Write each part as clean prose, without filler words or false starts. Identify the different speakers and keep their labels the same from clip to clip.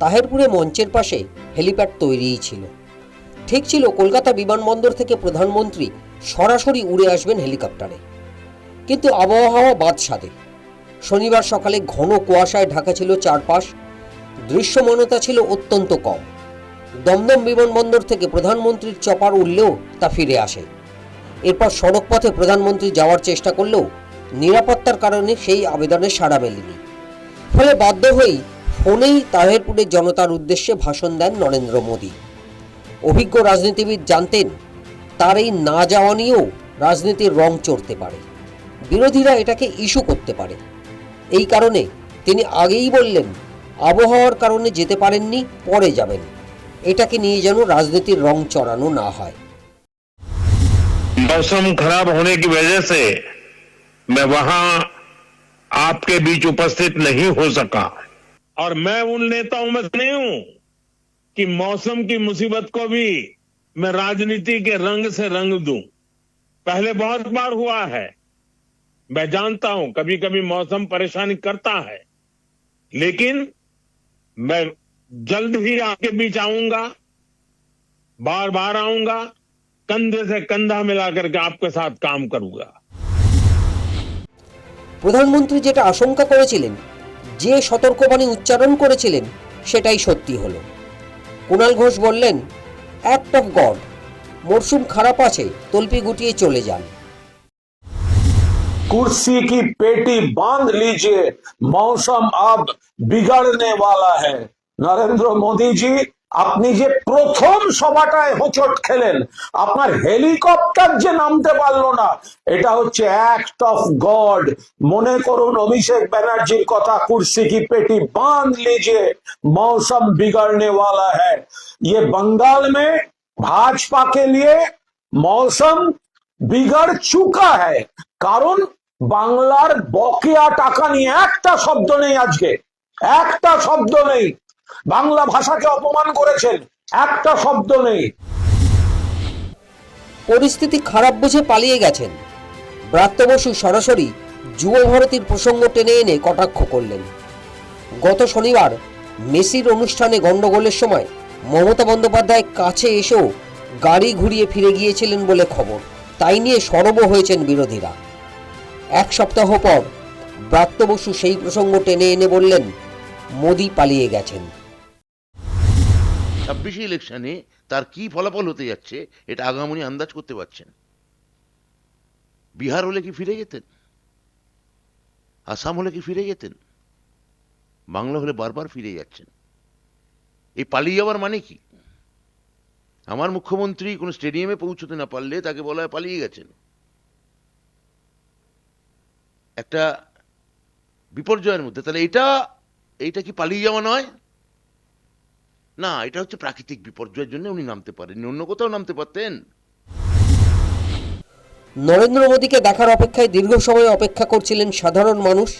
Speaker 1: তাহেরপুরে মঞ্চের পাশে হেলিপ্যাড তৈরিই ছিল। ঠিক ছিল কলকাতা বিমানবন্দর থেকে প্রধানমন্ত্রী সরাসরি উড়ে আসবেন হেলিকপ্টারে। কিন্তু আবহাওয়া বাদ সাধে। শনিবার সকালে ঘন কুয়াশায় ঢাকা ছিল চারপাশ। দৃশ্যমানতা ছিল অত্যন্ত কম। দমদম বিমানবন্দর থেকে প্রধানমন্ত্রীর চপার উড়লেও তা ফিরে আসে। এরপর সড়কপথে প্রধানমন্ত্রী যাওয়ার চেষ্টা করলেও নিরাপত্তার কারণে সেই আবেদনে সাড়া মেলেনি। ফলে বাধ্য হয়েই ফোনেই তাহেরপুরের জনতার উদ্দেশ্যে ভাষণ দেন নরেন্দ্র মোদী। অভিজ্ঞ রাজনীতিবিদ জানতেন তার এই না যাওয়া নিয়েও রাজনীতির রং চড়তে পারে, বিরোধীরা এটাকে ইস্যু করতে পারে। এই কারণে তিনি আগেই বললেন আবহাওয়ার কারণে যেতে পারেননি, পরে যাবেন। এটাকে নিয়ে যেন রাজনীতির রং চড়ানো না হয়।
Speaker 2: मौसम खराब होने की वजह से मैं वहां आपके बीच उपस्थित नहीं हो सका, और मैं उन नेताओं में से नहीं हूं कि मौसम की मुसीबत को भी मैं राजनीति के रंग से रंग दूं। पहले बहुत बार हुआ है, मैं जानता हूं कभी कभी मौसम परेशानी करता है, लेकिन मैं जल्द ही आपके बीच आऊंगा, बार बार आऊंगा, कंधे से कंधा मिलाकर के आपके साथ काम करूंगा।
Speaker 1: প্রধানমন্ত্রী যেটা আশঙ্কা করেছিলেন, যে সতর্কবাণী উচ্চারণ করেছিলেন, সেটাই সত্যি হলো। কুণাল ঘোষ বললেন অ্যাক্ট অফ গড, মরশুম খারাপ আছে, তল্পি গুটিয়ে চলে যান।
Speaker 3: कुर्सी की पेटी बांध लीजिए, मौसम अब बिगड़ने वाला है। নরেন্দ্র মোদীজি, আপনি যে প্রথম সভাটায় হোঁচট খেলেন, আপনার হেলিকপ্টার যে নামতে পারলো না, এটা হচ্ছে অ্যাক্ট অফ গড। মনে করুন অভিষেক ব্যানার্জির কথা, कुर्सी की पेटी बांध लीजिए, मौसम बिगड़ने वाला है। ये बंगाल में भाजपा के लिए मौसम बिगड़ चुका है, কারণ বাংলার বকেয়া টাকা নিয়ে একটা শব্দ নেই, আজকে একটা শব্দ নেই। বাংলা ভাষাকে অপমান করেছেন, একটা শব্দ নেই।
Speaker 1: পরিস্থিতি খারাপ বুঝে পালিয়ে গেছেন। ব্রাত্য বসু সরাসরি যুব ভারতীর প্রসঙ্গ টেনে এনে কটাক্ষ করলেন। গত শনিবার মেসির অনুষ্ঠানে গন্ডগোলের সময় মমতা বন্দ্যোপাধ্যায় কাছে এসেও গাড়ি ঘুরিয়ে ফিরে গিয়েছিলেন বলে খবর। তাই নিয়ে সরব হয়েছেন বিরোধীরা। এক সপ্তাহ পর ব্রাত্য বসু সেই প্রসঙ্গ টেনে এনে বললেন মোদি পালিয়ে গেছেন।
Speaker 4: 26 ইলেকশনে তার কি ফলাফল হতে যাচ্ছে এটা আগামনী আন্দাজ করতে পারছেন। বিহার হলে কি ফিরে যেতেন? আসাম হলে কি ফিরে যেতেন? বাংলা হলে বারবার ফিরে যাচ্ছেন। এই পালিয়ে যাওয়ার মানে কি? আমার মুখ্যমন্ত্রী কোনো স্টেডিয়ামে পৌঁছতে না পারলে তাকে বলা হয় পালিয়ে গেছেন। একটা বিপর্যয়ের মধ্যে, তাহলে এটা কি পালিয়ে যাওয়া নয়? না, এটা হচ্ছে প্রাকৃতিক বিপর্যয়ের জন্য উনি নামতে পারেননি, অন্য কোথাও নামতে পারতেন।
Speaker 1: নরেন্দ্র মোদীকে দেখার অপেক্ষায় দীর্ঘ সময় অপেক্ষা করছিলেন সাধারণ মানুষ।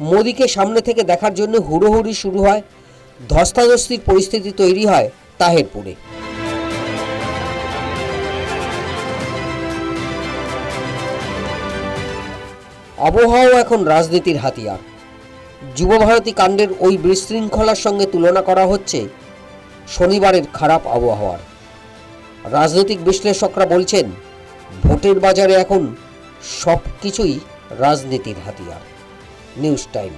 Speaker 1: মোদীকে সামনে থেকে দেখার জন্য হুড়োহুড়ি শুরু হয়। ধস্তাধস্তির পরিস্থিতি তৈরি হয় তাহেরপুরে। আবহাওয়া এখন রাজনীতির হাতিয়ার। যুব ভারতী কাণ্ডের ওই বিশৃঙ্খলার সঙ্গে তুলনা করা হচ্ছে শনিবারের খারাপ আবহাওয়ার। রাজনৈতিক বিশ্লেষকরা বলছেন ভোটের বাজারে এখন সব কিছুই রাজনীতির হাতিয়ার। News time.